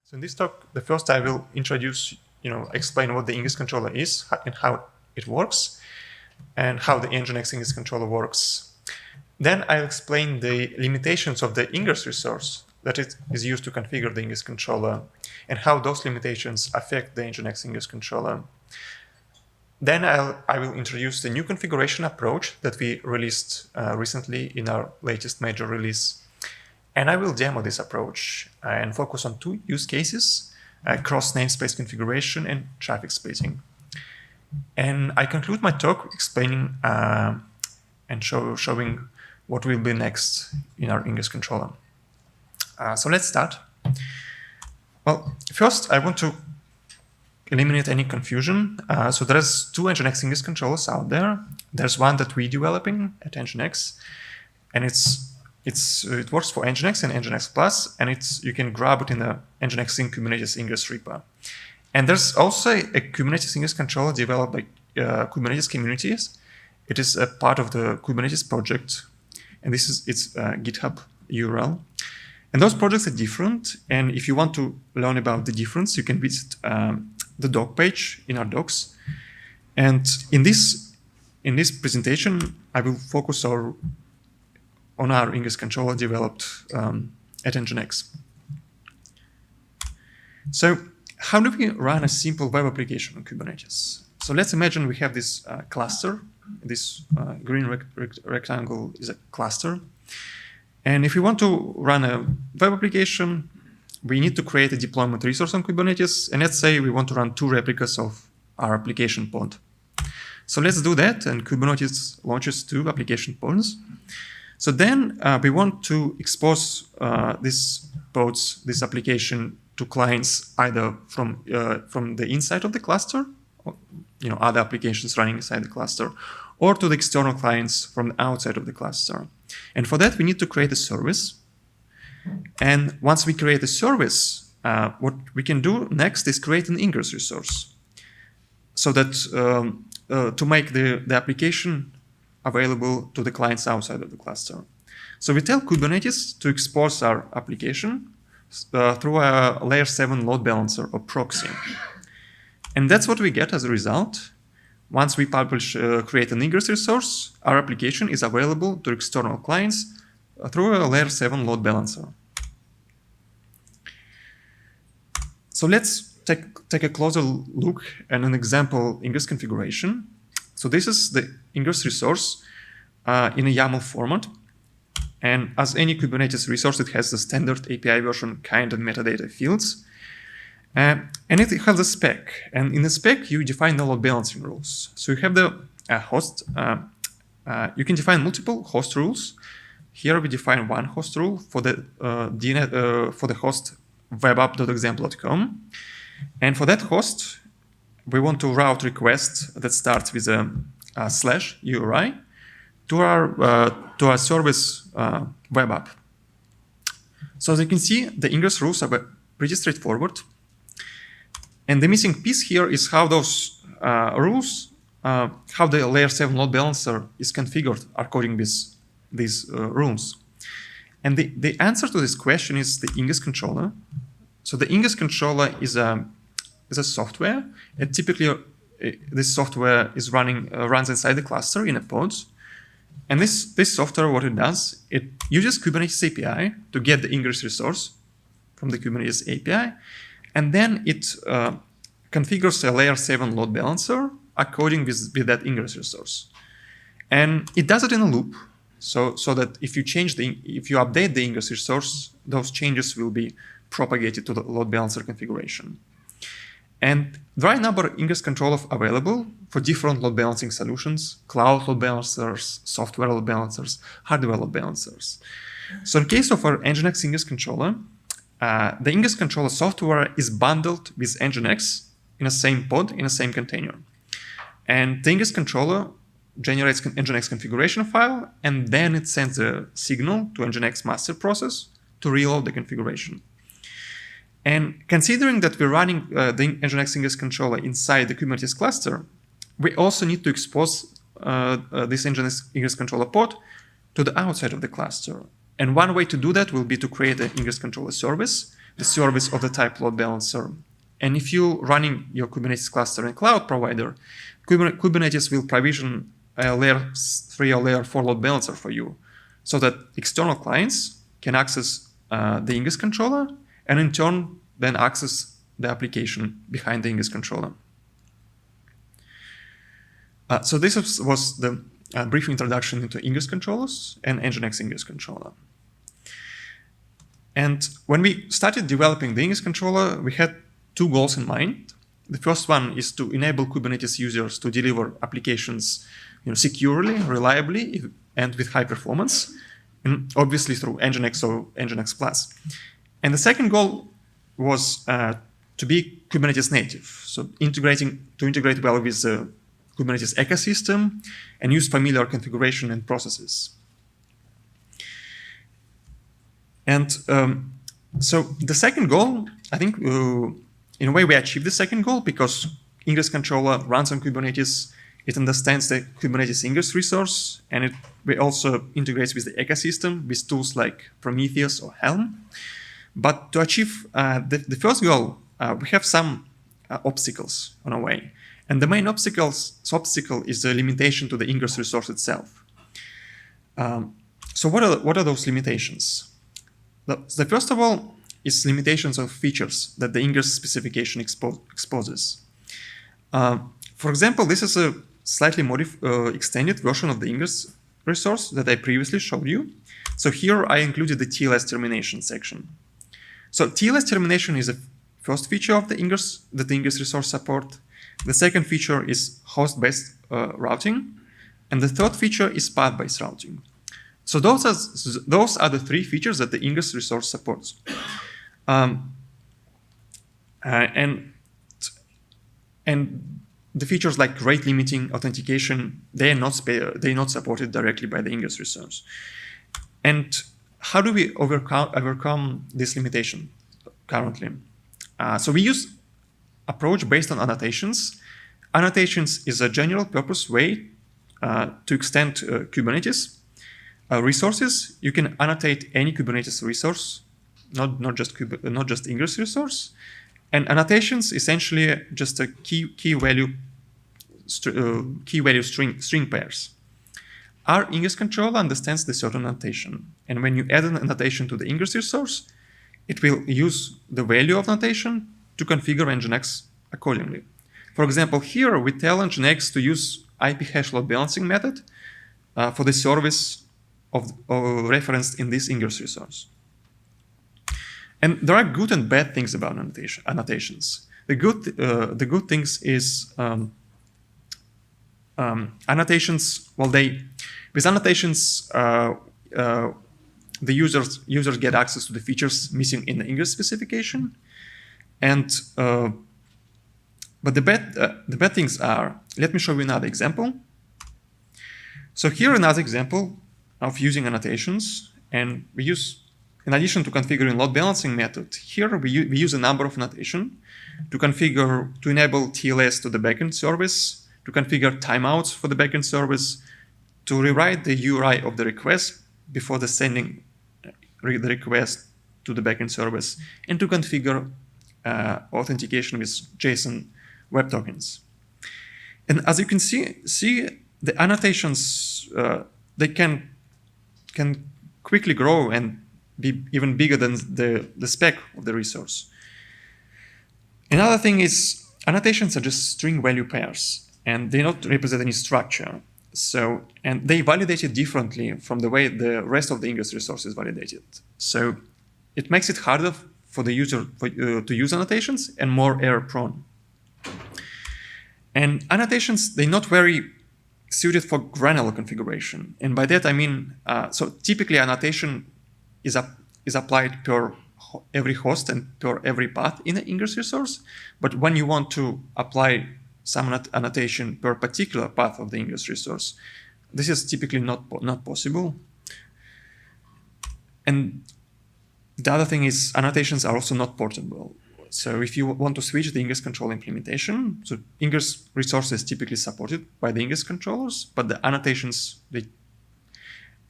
So in this talk, the first I will introduce, explain what the Ingress controller is and how it works, and how the NGINX Ingress controller works. Then I'll explain the limitations of the Ingress resource that it is used to configure the Ingress controller, and how those limitations affect the NGINX Ingress controller. Then I will introduce the new configuration approach that we released recently in our latest major release. And I will demo this approach and focus on two use cases, cross-namespace configuration and traffic splitting. And I conclude my talk explaining and showing what will be next in our Ingress controller. So let's start. Well, first I want to eliminate any confusion. So there's two NGINX Ingress controllers out there. There's one that we're developing at NGINX, and it works for NGINX and NGINX Plus, and you can grab it in the NGINX Kubernetes Ingress repo. And there's also a Kubernetes Ingress controller developed by Kubernetes communities. It is a part of the Kubernetes project, and this is its GitHub URL. And those projects are different, and if you want to learn about the difference, you can visit the doc page in our docs. And in this presentation, I will focus on our Ingress controller developed at NGINX. So how do we run a simple web application on Kubernetes? So let's imagine we have this cluster. This green rectangle is a cluster. And if we want to run a web application, we need to create a deployment resource on Kubernetes. And let's say we want to run 2 replicas of our application pod. So let's do that. And Kubernetes launches 2 application pods. So then we want to expose this application to clients either from the inside of the cluster, or, other applications running inside the cluster, or to the external clients from the outside of the cluster. And for that, we need to create a service. And once we create a service, what we can do next is create an Ingress resource, so that to make the application available to the clients outside of the cluster. So we tell Kubernetes to expose our application through a layer 7 load balancer or proxy. And that's what we get as a result. Once we create an Ingress resource, our application is available to external clients through a layer 7 load balancer. So let's take a closer look at an example Ingress configuration. So this is the Ingress resource in a YAML format. And as any Kubernetes resource, it has the standard API version kind and metadata fields. And it has a spec. And in the spec, you define the load balancing rules. So you have the host. You can define multiple host rules. Here we define one host rule for the for the host webapp.example.com. And for that host, we want to route request that starts with a /URI to our service web app. So as you can see, the Ingress rules are pretty straightforward. And the missing piece here is how those rules, how the layer 7 load balancer is configured according to these rules. And the answer to this question is the Ingress controller. So the Ingress controller is a software, and typically this software is runs inside the cluster in a pod. And this software, what it does, it uses Kubernetes API to get the Ingress resource from the Kubernetes API, and then it configures a layer 7 load balancer according with that Ingress resource. And it does it in a loop, so that if you update the Ingress resource, those changes will be propagated to the load balancer configuration. And there are a number of Ingress controllers available for different load balancing solutions: cloud load balancers, software load balancers, hardware load balancers. So in case of our NGINX Ingress controller, the Ingress controller software is bundled with NGINX in the same pod, in the same container. And the Ingress controller generates an NGINX configuration file, and then it sends a signal to NGINX master process to reload the configuration. And considering that we're running the NGINX Ingress controller inside the Kubernetes cluster, we also need to expose this NGINX Ingress controller pod to the outside of the cluster. And one way to do that will be to create an Ingress controller service the service of the type load balancer. And if you're running your Kubernetes cluster in cloud provider, Kubernetes will provision a layer 3 or layer 4 load balancer for you, so that external clients can access the Ingress controller and in turn then access the application behind the Ingress controller. So this was the brief introduction into Ingress controllers and NGINX Ingress controller. And when we started developing the Ingress controller, we had two goals in mind. The first one is to enable Kubernetes users to deliver applications securely, reliably, and with high performance, and obviously through NGINX or NGINX Plus. And the second goal was to be Kubernetes native, so to integrate well with the Kubernetes ecosystem and use familiar configuration and processes. And so the second goal, I think, in a way we achieved the second goal because Ingress controller runs on Kubernetes. It understands the Kubernetes Ingress resource, and it also integrates with the ecosystem with tools like Prometheus or Helm. But to achieve the first goal, we have some obstacles on our way. And the main obstacle is the limitation to the Ingress resource itself. So what are those limitations? The first of all is limitations of features that the Ingress specification exposes. For example, this is a slightly extended version of the Ingress resource that I previously showed you. So here I included the TLS termination section. So TLS termination is the first feature of the Ingress that the Ingress resource support. The second feature is host-based routing, and the third feature is path-based routing. So those are the three features that the Ingress resource supports. And the features like rate limiting, authentication, they are not supported directly by the Ingress resource. And how do we overcome this limitation currently? So we use approach based on annotations. Annotations is a general purpose way to extend Kubernetes resources. You can annotate any Kubernetes resource, not just Ingress resource. And annotations essentially just a key value string pairs. Our Ingress controller understands the certain annotation, and when you add an annotation to the Ingress resource, it will use the value of annotation to configure NGINX accordingly. For example, here we tell NGINX to use IP hash load balancing method for the service of referenced in this Ingress resource. And there are good and bad things about annotations. The good things is annotations. Well, with annotations, the users get access to the features missing in the Ingress specification. And but the bad things are. Let me show you another example. So here another example of using annotations, and we use, in addition to configuring load balancing method, here we use a number of annotation to enable TLS to the backend service, to configure timeouts for the backend service, to rewrite the URI of the request before the sending the request to the backend service, and to configure authentication with JSON web tokens. And as you can see the annotations, they can quickly grow and be even bigger than the spec of the resource. Another thing is annotations are just string value pairs, and they don't represent any structure. So, and they validate it differently from the way the rest of the Ingress resource is validated. So it makes it harder for the user to use annotations and more error prone. And annotations, they're not very suited for granular configuration. And by that I mean, so typically annotation is applied per every host and per every path in the Ingress resource. But when you want to apply some annotation per particular path of the Ingress resource, this is typically not possible. And the other thing is annotations are also not portable. So if you want to switch the Ingress control implementation, so Ingress resource is typically supported by the Ingress controllers, but the annotations, a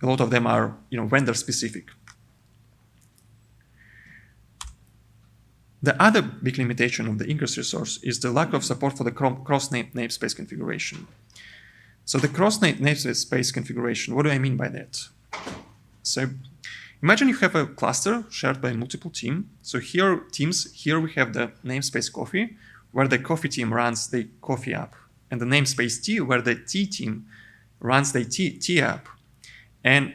lot of them are vendor specific. The other big limitation of the Ingress resource is the lack of support for the cross-namespace configuration. So the cross-namespace configuration, what do I mean by that? So imagine you have a cluster shared by multiple teams. So here we have the namespace coffee, where the coffee team runs the coffee app, and the namespace tea, where the tea team runs the tea app. And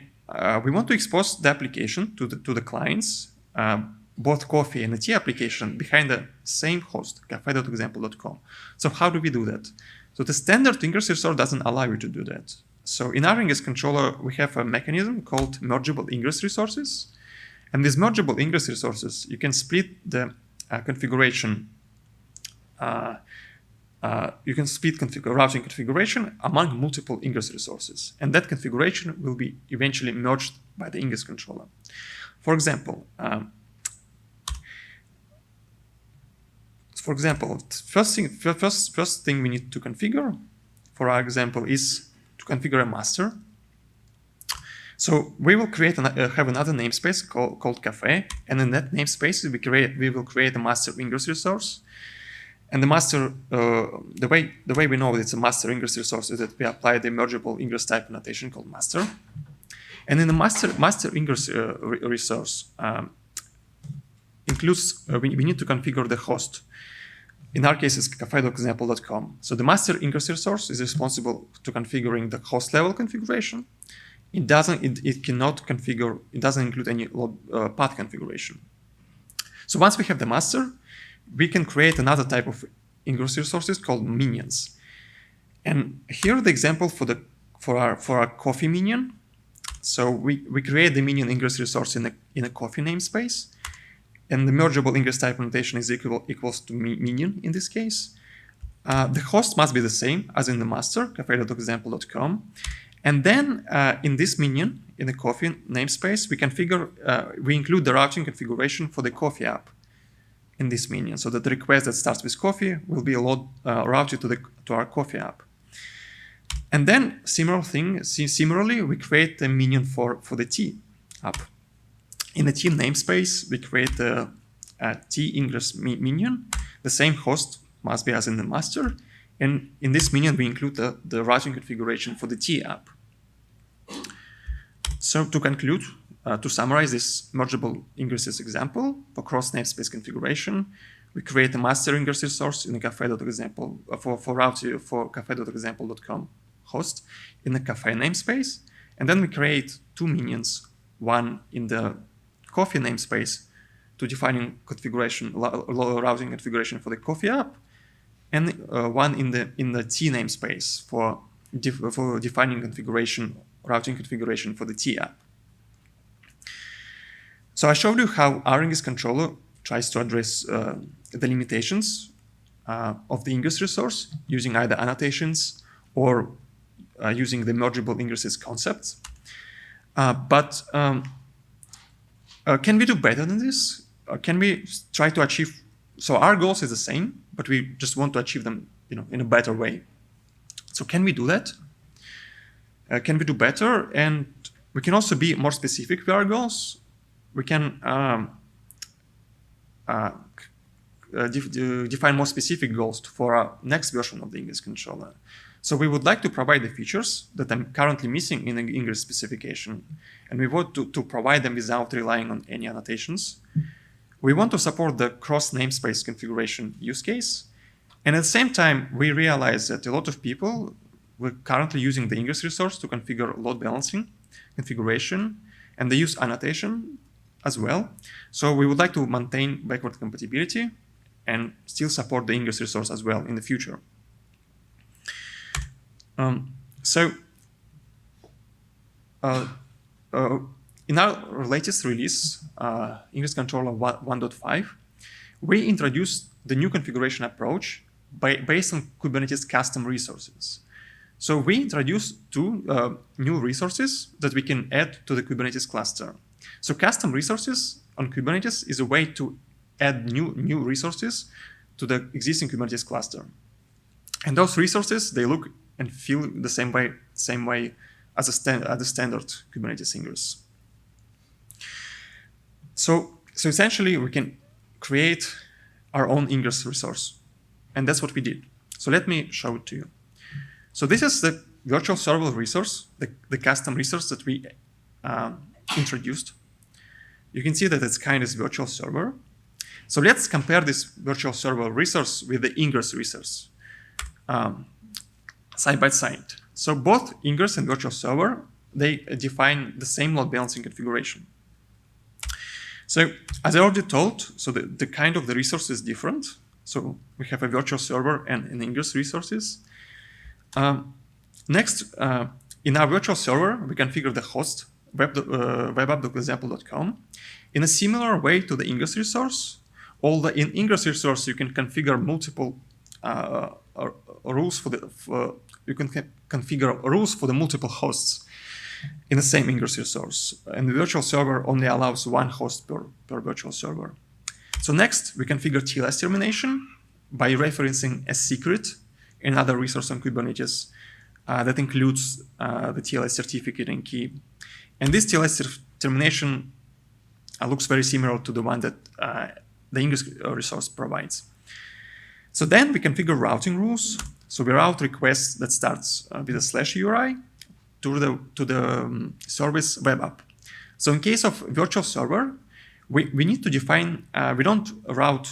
we want to expose the application to the clients, both coffee and the tea application, behind the same host, cafe.example.com. So how do we do that? So the standard Ingress resource doesn't allow you to do that. So in our Ingress controller, we have a mechanism called Mergeable Ingress Resources. And these Mergeable Ingress Resources, you can split the configuration. You can split routing configuration among multiple Ingress resources. And that configuration will be eventually merged by the Ingress controller. For example, first thing we need to configure, for our example, is to configure a master. So we will have another namespace called cafe, and in that namespace we will create a master Ingress resource. And the master, the way we know it's a master Ingress resource is that we apply the mergeable Ingress type annotation called master. And in the master Ingress resource includes we need to configure the host. In our case, it's cafe.example.com. So the master Ingress resource is responsible to configuring the host level configuration. It doesn't include any path configuration. So once we have the master, we can create another type of Ingress resources called minions. And here the example for our coffee minion. So we create the minion Ingress resource in a coffee namespace. And the mergeable Ingress type annotation is equals to minion in this case. The host must be the same as in the master, cafe.example.com. And then in this minion, in the coffee namespace, we include the routing configuration for the coffee app in this minion, so that the request that starts with coffee will be routed to our coffee app. And then similarly, we create the minion for the tea app. In the team namespace, we create the tea Ingress minion. The same host must be as in the master. And in this minion, we include the routing configuration for the tea app. So to conclude, to summarize this mergeable Ingresses example, for cross-namespace configuration, we create a master Ingress resource in the cafe.example for route for cafe.example.com host in the cafe namespace. And then we create two minions, one in the coffee namespace to defining configuration, routing configuration for the coffee app, and one in the tea namespace for defining configuration, routing configuration for the tea app. So I showed you how our Ingress controller tries to address the limitations of the Ingress resource using either annotations or using the mergeable Ingresses concepts. But can we do better than this? Can we try to achieve? So our goals is the same, but we just want to achieve them, in a better way. So can we do that? Can we do better? And we can also be more specific with our goals. We can define more specific goals for our next version of the Ingress controller. So we would like to provide the features that I'm currently missing in the Ingress specification, and we want to provide them without relying on any annotations. We want to support the cross-namespace configuration use case, and at the same time, we realize that a lot of people were currently using the Ingress resource to configure load balancing configuration, and they use annotation as well. So we would like to maintain backward compatibility and still support the Ingress resource as well in the future. In our latest release, Ingress Controller 1.5, we introduced the new configuration approach based on Kubernetes custom resources. So we introduced two new resources that we can add to the Kubernetes cluster. So custom resources on Kubernetes is a way to add new resources to the existing Kubernetes cluster. And those resources, they look and feel the same way as the standard Kubernetes Ingress. So essentially, we can create our own Ingress resource. And that's what we did. So let me show it to you. So this is the virtual server resource, the custom resource that we introduced. You can see that it's kind of virtual server. So let's compare this virtual server resource with the Ingress resource side by side. So both Ingress and virtual server, they define the same load balancing configuration. So as I already told, so the kind of the resource is different. So we have a virtual server and an Ingress resources. Next, in our virtual server, we configure the host webapp.example.com. In a similar way to the Ingress resource, in Ingress resource you can configure multiple rules for the configure rules for the multiple hosts in the same Ingress resource. And the virtual server only allows one host per virtual server. So next, we configure TLS termination by referencing a secret, another resource on Kubernetes that includes the TLS certificate and key. And this TLS termination looks very similar to the one that the Ingress resource provides. So then we configure routing rules. So we route requests that starts with a /URI to the service web app. So in case of virtual server, we need to define, we don't route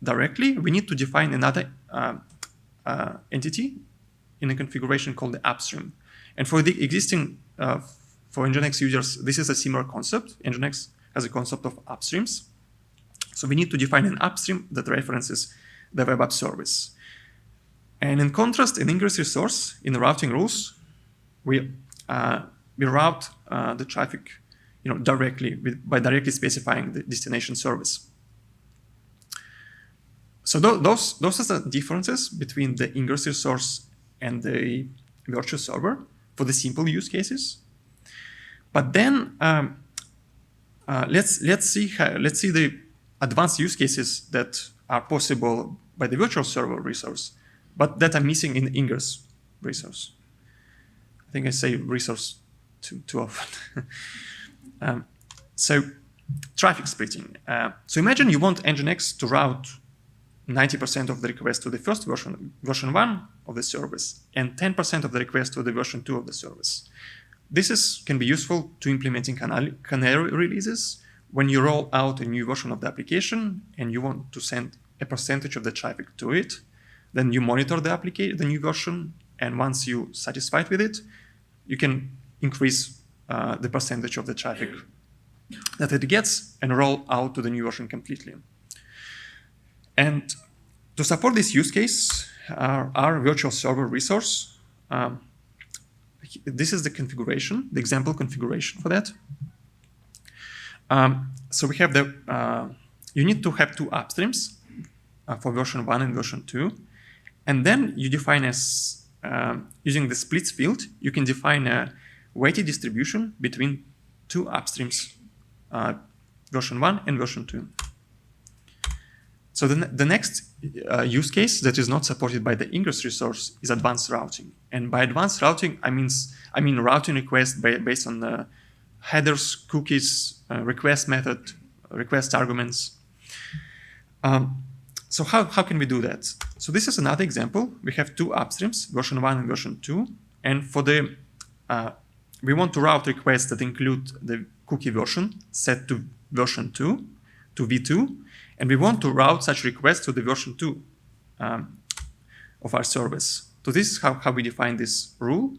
directly, we need to define another entity in a configuration called the upstream. And for the existing, for NGINX users, this is a similar concept. NGINX has a concept of upstreams. So we need to define an upstream that references the web app service. And in contrast, in Ingress resource, in the routing rules, we route the traffic directly by directly specifying the destination service. So those are the differences between the Ingress resource and the virtual server for the simple use cases. But then let's see the advanced use cases that are possible by the virtual server resource, but that are missing in the Ingress resource. I think I say resource too often. So traffic splitting. So imagine you want NGINX to route 90% of the requests to the first version 1 of the service, and 10% of the requests to the version 2 of the service. This can be useful to implementing canary releases when you roll out a new version of the application and you want to send a percentage of the traffic to it. Then you monitor the new version, and once you're satisfied with it, you can increase the percentage of the traffic that it gets and roll out to the new version completely. And to support this use case, our virtual server resource, this is the configuration, the example configuration for that. So we have you need to have two upstreams for version 1 and version 2. And then you define as, using the splits field, you can define a weighted distribution between two upstreams, version 1 and version 2. So the next use case that is not supported by the Ingress resource is advanced routing. And by advanced routing, I mean routing requests based on the headers, cookies, request method, request arguments. So how can we do that? So this is another example. We have two upstreams, version 1 and version 2. And for the we want to route requests that include the cookie version set to version 2, to v2. And we want to route such requests to the version 2 of our service. So this is how we define this rule.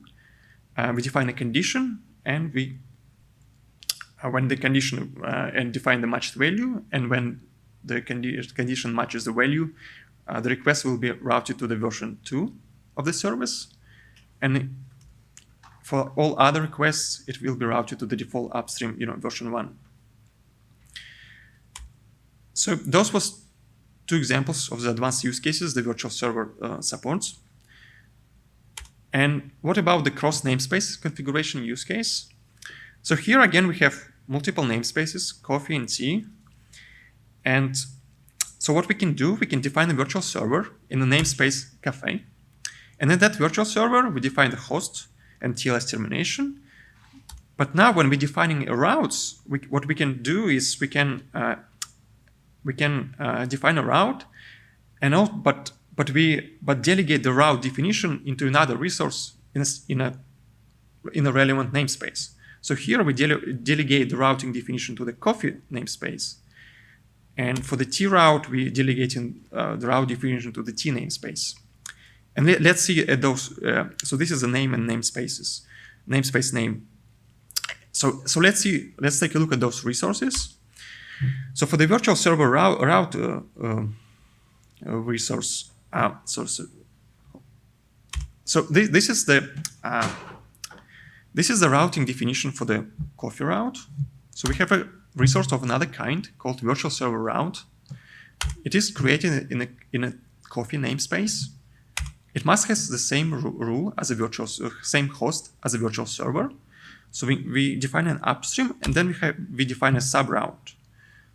We define a condition, and we when the condition and define the matched value, and when the condition matches the value, the request will be routed to the version 2 of the service. And for all other requests, it will be routed to the default upstream, version 1. So those was two examples of the advanced use cases the virtual server supports. And what about the cross-namespace configuration use case? So here again, we have multiple namespaces, coffee and tea. And so what we can do, we can define a virtual server in the namespace cafe. And in that virtual server, we define the host and TLS termination. But now when we're defining routes, what we can do is we can we can define a route, and but delegate the route definition into another resource in a relevant namespace. So here we delegate the routing definition to the coffee namespace, and for the T route we delegating the route definition to the T namespace. And let's see at those. So this is the name and namespaces, namespace name. So let's take a look at those resources. So for the virtual server route resource, so this is the routing definition for the coffee route. So we have a resource of another kind called VirtualServerRoute. It is created in a coffee namespace. It must have the same rule as a same host as a virtual server. So we define an upstream, and then we define a subroute.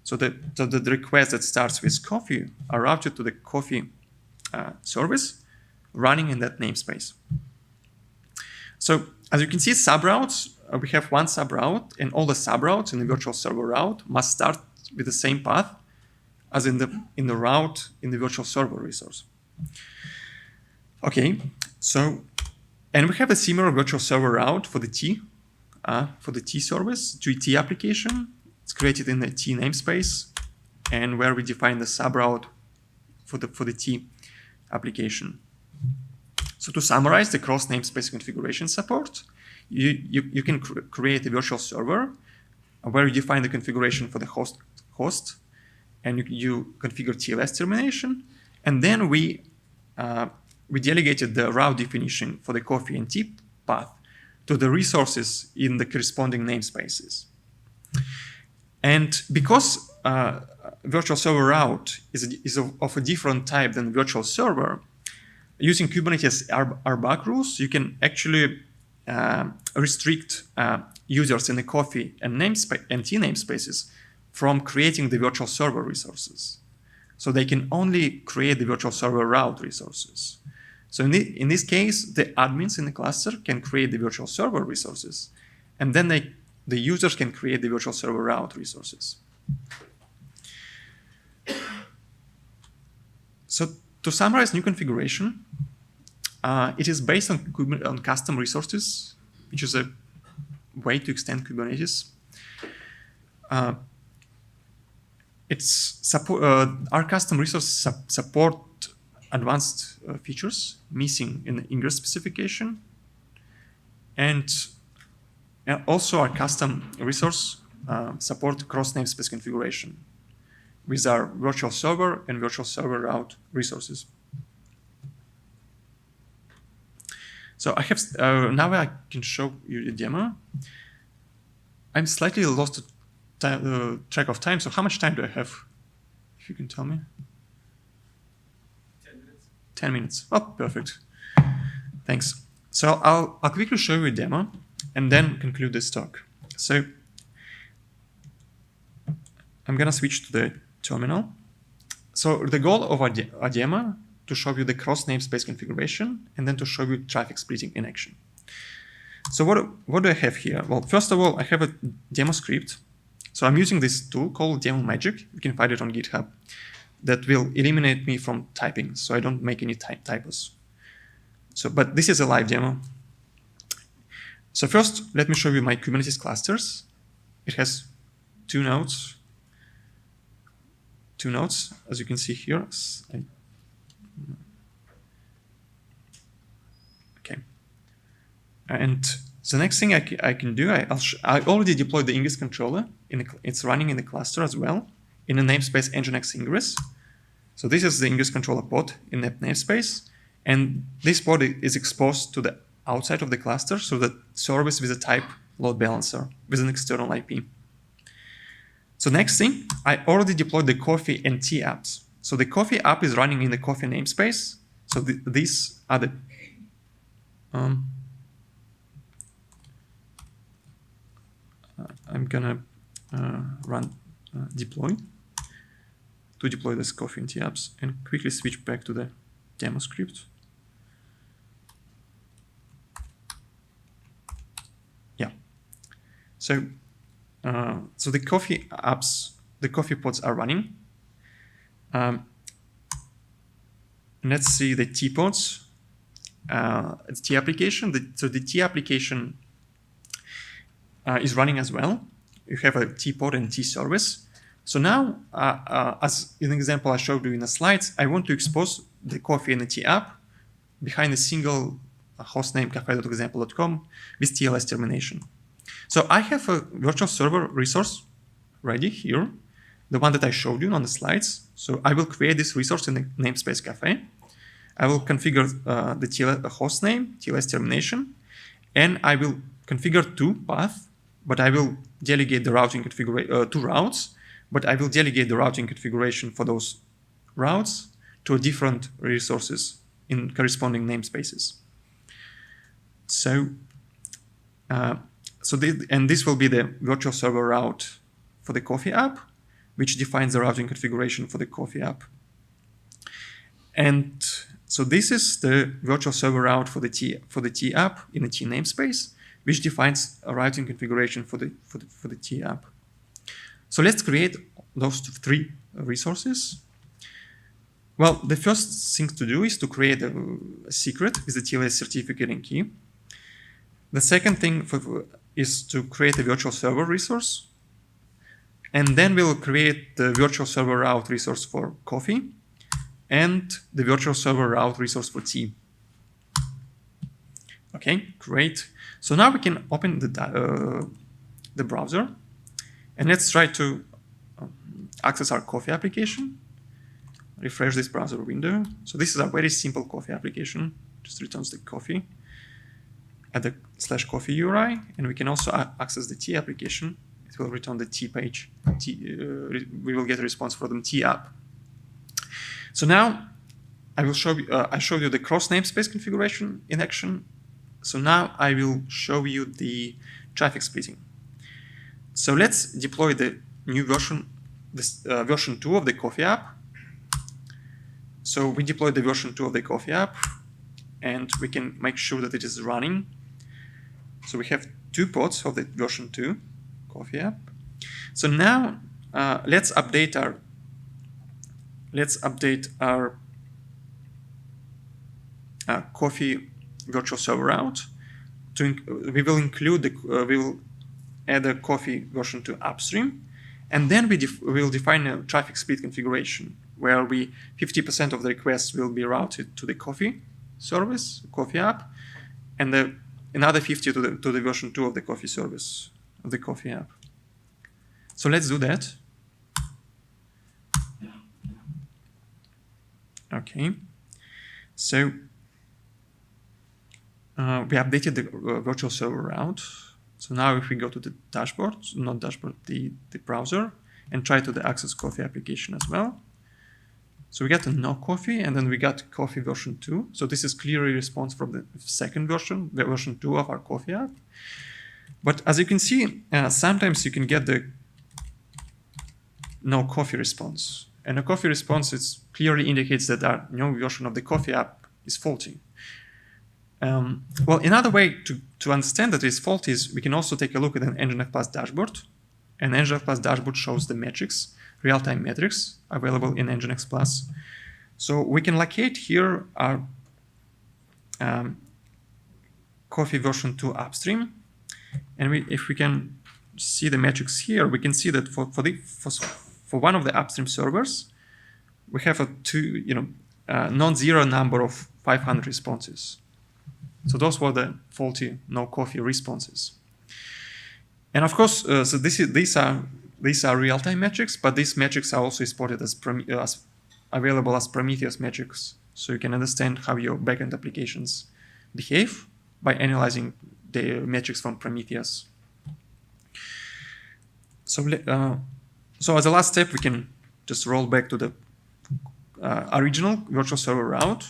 So the requests that starts with coffee are routed to the coffee service running in that namespace. So as you can see, subroutes, we have one subroute, and all the subroutes in the virtual server route must start with the same path as in the route in the virtual server resource. Okay, so, and we have a similar virtual server route for the T service, T application. It's created in the T namespace, and where we define the subroute for the T application. So to summarize the cross namespace configuration support, you can create a virtual server where you define the configuration for the host, and you configure TLS termination, and then we delegated the route definition for the coffee and tea path to the resources in the corresponding namespaces. And because virtual server route is of a different type than virtual server, using Kubernetes RBAC rules, you can actually restrict users in the coffee and T namespaces from creating the virtual server resources. So they can only create the virtual server route resources. So in this case, the admins in the cluster can create the virtual server resources, and then the users can create the virtual server route resources. So to summarize new configuration, it is based on custom resources, which is a way to extend Kubernetes. Our custom resources support advanced features missing in the Ingress specification, and also our custom resource support cross namespace configuration with our virtual server and virtual server route resources. So I have now I can show you the demo. I'm slightly lost track of time. So how much time do I have? If you can tell me. 10 minutes. Oh, perfect. Thanks. So I'll quickly show you a demo and then conclude this talk. So I'm gonna switch to the terminal. So the goal of our demo to show you the cross namespace configuration and then to show you traffic splitting in action. So what do I have here? Well, first of all, I have a demo script. So I'm using this tool called Demo Magic. You can find it on GitHub. That will eliminate me from typing, so I don't make any typos. So, but this is a live demo. So first, let me show you my Kubernetes clusters. It has two nodes, as you can see here. Okay. And the next thing I can do, I already deployed the Ingress controller. It's running in the cluster as well, in the namespace NGINX Ingress. So this is the Ingress controller pod in that namespace. And this pod is exposed to the outside of the cluster, so that service with a type load balancer with an external IP. So next thing, I already deployed the coffee and tea apps. So the coffee app is running in the coffee namespace. So these are the I'm gonna run deploy to deploy this coffee and tea apps and quickly switch back to the demo script. Yeah. So the coffee apps, the coffee pods are running. Let's see the T pods. It's T application. So the T application is running as well. You have a T pod and T service. So now, as an example I showed you in the slides, I want to expose the coffee and the T app behind a single hostname cafe.example.com with TLS termination. So I have a virtual server resource ready here, the one that I showed you on the slides. So I will create this resource in the namespace cafe. I will configure the hostname, TLS termination, and I will configure two paths, but I will delegate the routing configuration, two routes, but I will delegate the routing configuration for those routes to different resources in corresponding namespaces. So, this will be the virtual server route for the coffee app, which defines the routing configuration for the coffee app. And so this is the virtual server route for the T app in the T namespace, which defines a routing configuration for the T app. So let's create those three resources. Well, the first thing to do is to create a secret with the TLS certificate and key. The second thing is to create a virtual server resource. And then we'll create the virtual server route resource for coffee and the virtual server route resource for T. Okay, great. So now we can open the browser and let's try to access our coffee application. Refresh this browser window. So this is a very simple coffee application. Just returns the coffee at the /coffee URI, and we can also access the T application. It will return the T page. We will get a response from the T app. So now I will show you. I showed you the cross namespace configuration in action. So now I will show you the traffic splitting. So let's deploy the new version, version 2 of the coffee app. So we deploy the version 2 of the coffee app, and we can make sure that it is running. So we have 2 pods of the version 2 coffee app. So now let's update our coffee virtual server route. We will include we will add a coffee version 2 upstream, and then we will define a traffic split configuration where 50% of the requests will be routed to the coffee service, coffee app, and another 50 to the version 2 of the coffee service, of the coffee app. So let's do that. Okay. So we updated the virtual server route. So now if we go to the dashboard, not dashboard, the browser, and try to access coffee application as well. So we got a no coffee, and then we got coffee version 2. So this is clearly a response from the second version, the version 2 of our coffee app. But as you can see, sometimes you can get the no coffee response. And a coffee response clearly indicates that our no version of the coffee app is faulty. Well, another way to understand that it's faulty is we can also take a look at an NGINX Plus dashboard. And NGINX Plus dashboard shows the metrics, real-time metrics available in NGINX Plus. So we can locate here our coffee version 2 upstream. And if we can see the metrics here, we can see that for one of the upstream servers, we have a non-zero number of 500 responses. So those were the faulty no coffee responses. And of course, so these are real-time metrics, but these metrics are also exported as available as Prometheus metrics, so you can understand how your backend applications behave by analyzing the metrics from Prometheus. So as a last step, we can just roll back to the original virtual server route,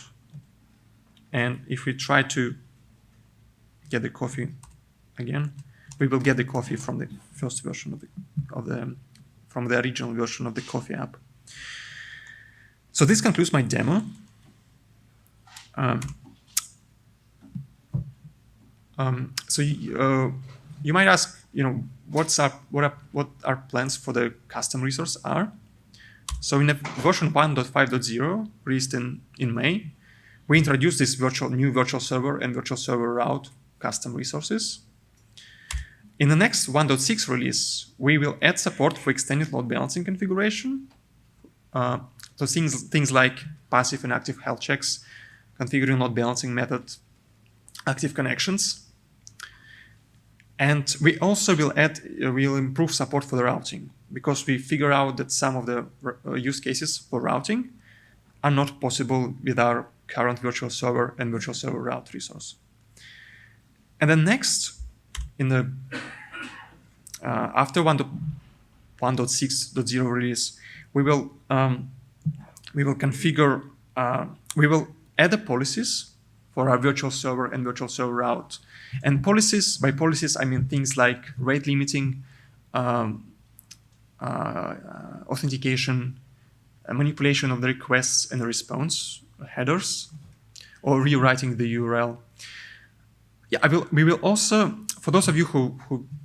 and if we try to get the coffee again, we will get the coffee from the first version from the original version of the coffee app. So this concludes my demo. So you might ask, what our plans for the custom resource are. So in version 1.5.0, released in May, we introduced this new virtual server and VirtualServerRoute custom resources. In the next 1.6 release, we will add support for extended load balancing configuration. So things like passive and active health checks, configuring load balancing method, active connections. And we also will improve support for the routing, because we figure out that some of the use cases for routing are not possible with our current virtual server and VirtualServerRoute resource. And then next, in the after 1.6.0 release, we will configure, we will add the policies for our virtual server and VirtualServerRoute. And policies, by policies, I mean things like rate limiting, authentication, manipulation of the requests and the response headers, or rewriting the URL. Yeah, we will also, for those of you who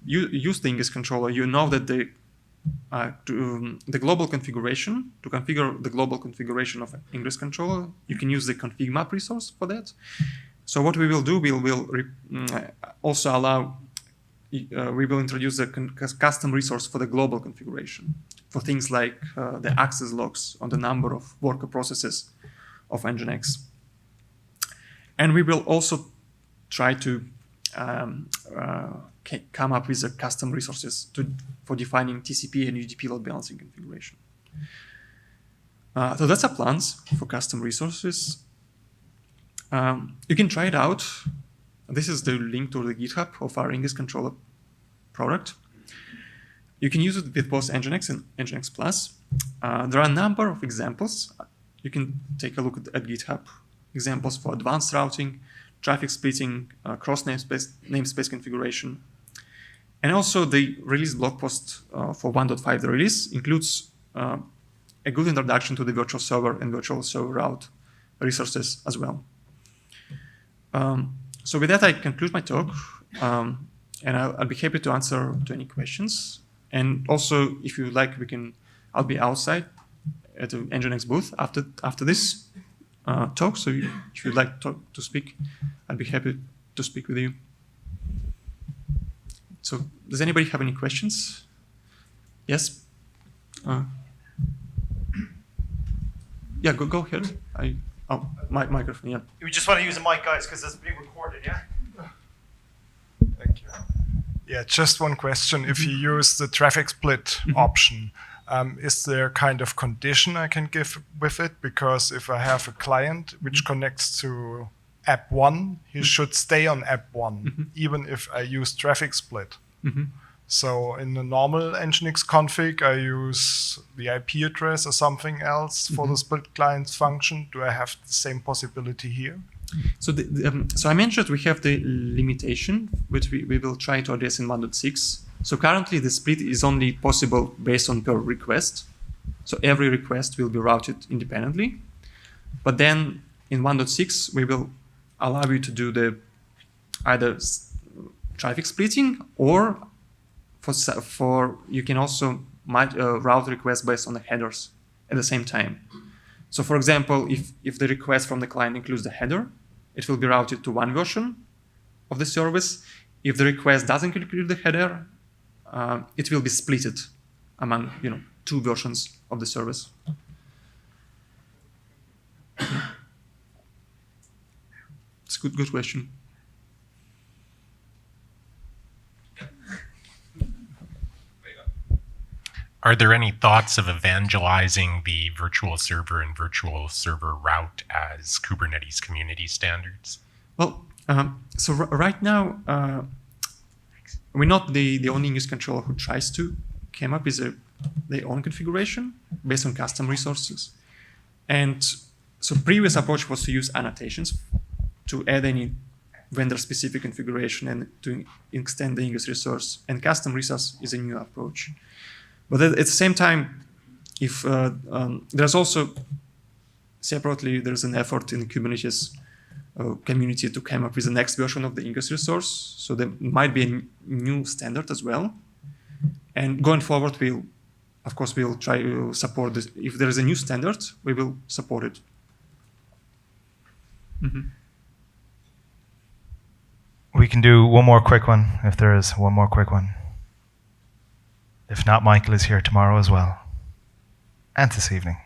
use the Ingress controller, you know that the global configuration, to configure the global configuration of Ingress controller, you can use the config map resource for that. So what we will do, we will also allow, we will introduce a custom resource for the global configuration, for things like the access logs on the number of worker processes of NGINX. And we will also try to come up with custom resources for defining TCP and UDP load balancing configuration. So that's our plans for custom resources. You can try it out. This is the link to the GitHub of our Ingress controller product. You can use it with both NGINX and NGINX Plus. There are a number of examples. You can take a look at GitHub. Examples for advanced routing, traffic splitting, cross-namespace configuration. And also the release blog post for 1.5, the release, includes a good introduction to the virtual server and VirtualServerRoute resources as well. So with that, I conclude my talk, and I'll be happy to answer to any questions. And also, if you like, I'll be outside at the NGINX booth after this talk. So if you'd like to speak, I'd be happy to speak with you. So does anybody have any questions? Yes? Yeah, go ahead. My microphone, yeah. You just want to use a mic, guys, because it's being recorded, yeah? Thank you. Yeah, just one question. If you use the traffic split option, is there kind of condition I can give with it? Because if I have a client which connects to app 1, he should stay on app 1, even if I use traffic split. So in the normal NGINX config, I use the IP address or something else for the split clients function. Do I have the same possibility here? So so I mentioned we have the limitation, which we will try to address in 1.6. So currently the split is only possible based on per request. So every request will be routed independently. But then in 1.6, we will allow you to do the either traffic splitting, or for you can also route requests based on the headers at the same time. So for example, if the request from the client includes the header, it will be routed to one version of the service. If the request doesn't include the header, it will be splitted among two versions of the service. It's a good question. Are there any thoughts of evangelizing the virtual server and VirtualServerRoute as Kubernetes community standards? Well, so right now, we're not the only Ingress controller who tries to come up with their own configuration based on custom resources. And so previous approach was to use annotations to add any vendor-specific configuration and to extend the Ingress resource. And custom resource is a new approach. But at the same time, if there's also separately, there's an effort in the Kubernetes community to come up with the next version of the Ingress resource. So there might be a new standard as well. And going forward, we'll of course, we'll try to support this. If there is a new standard, we will support it. We can do one more quick one, if there is one more quick one. If not, Michael is here tomorrow as well, and this evening.